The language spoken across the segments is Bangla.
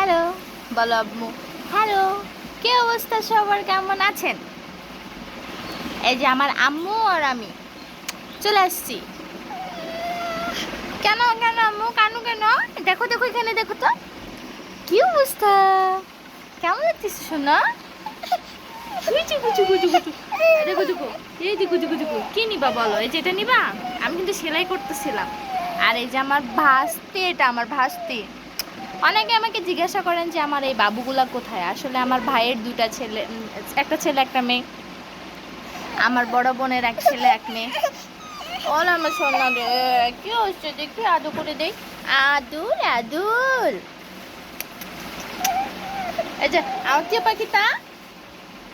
হ্যালো বলো আম্মু। হ্যালো, কি অবস্থা সবার, কেমন আছেন? এই যে আমার আম্মু আর আমি চলে আসছি। কেন কেন আম্মু, কেন কেন? দেখো দেখো, এখানে দেখো তো, কি অবস্থা, কেমন লাগতেছে শোনা? গুচু গুচু গুচু গুচু, দেখো দেখো, এই দেখো দেখো দেখো, কি নিবা বলো? এই যে এটা নিবা? আমি কিন্তু সেলাই করতেছিলাম। আর এই যে আমার ভাস্তি, এটা আমার ভাস্তি। অনেকে আমাকে জিজ্ঞাসা করেন যে আমার এই বাবুগুলা কোথায়। আসলে আমার ভাইয়ের দুটা ছেলে, একটা ছেলে একটা মেয়ে। আমার বড় বোনের এক ছেলে এক মেয়ে। ওর আমার সোনা রে, কি হচ্ছে দেখি, আদু করে দেই। আদুর আদুর, এই যে আমার টিয়া পাখিটা,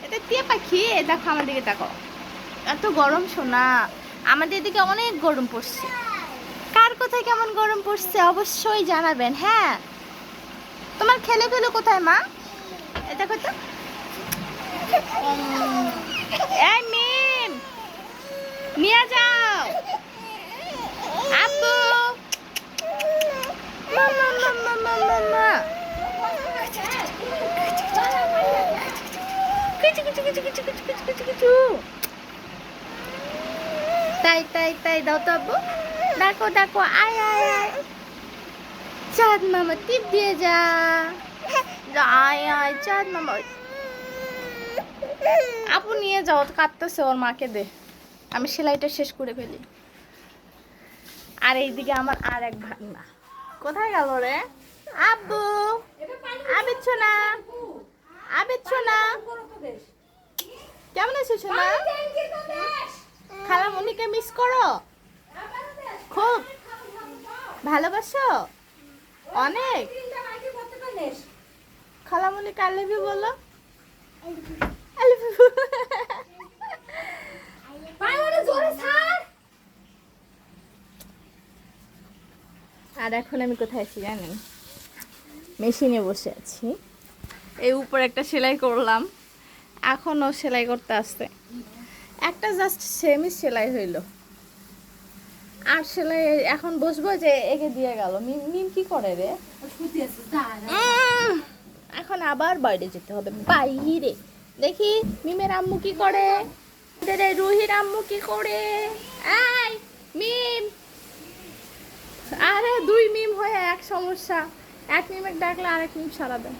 এটা টিয়া পাখি। দেখো আমার দিকে তাকো, এত গরম সোনা। আমাদের এদিকে অনেক গরম পড়ছে। কার কোথায় কেমন গরম পড়ছে অবশ্যই জানাবেন। হ্যাঁ, তোমার খেলে খেলে কোথায় মা? এ দেখো তো, এই মিম, নিয়ে যাও আব্বু। মামা মামা মামা মা, কুচু কুচু কুচু কুচু কুচু কুচু কুচু কুচু। তাই তাই তাই, দাও তো আব্বু। দেখো দেখো, আয় আয় আয়, চাঁদ মামা টিপ দিয়ে যা। আয় আয় চাঁদ মামা। আপু নিয়ে যাও, কাঁদতেছে, ওর মাকে দে, আমি সেলাইটা শেষ করে ফেলি। আর এইদিকে আমার আর এক ভাগনা কোথায় গেল রে? আব্বু, আবিচ্ছ না, আবিচ্ছ না, কেমন আছো সোনা? খালামণিকে মিস করো খুব? ভালোবাসো অনেক? খালামণিকে আই লাভ ইউ বলো। I love you. আর এখন আমি কোথায় আছি জানেন? মেশিনে বসে আছি। এই উপর একটা সেলাই করলাম, এখনও সেলাই করতে আসছে। একটা জাস্ট সেমি সেলাই হইলো, আর সেলাই এখন বসবো যে একে দিয়ে গেল। মিম মিম কি করে রে? এখন আবার বাইরে যেতে হবে, বাইরে দেখি মিমের আম্মু কি করে, রুহির আম্মু কি করে। এই মিম, আরে দুই মিম হয়ে এক সমস্যা, এক মিমে ডাকলে আরেক মিম সারা দেয়।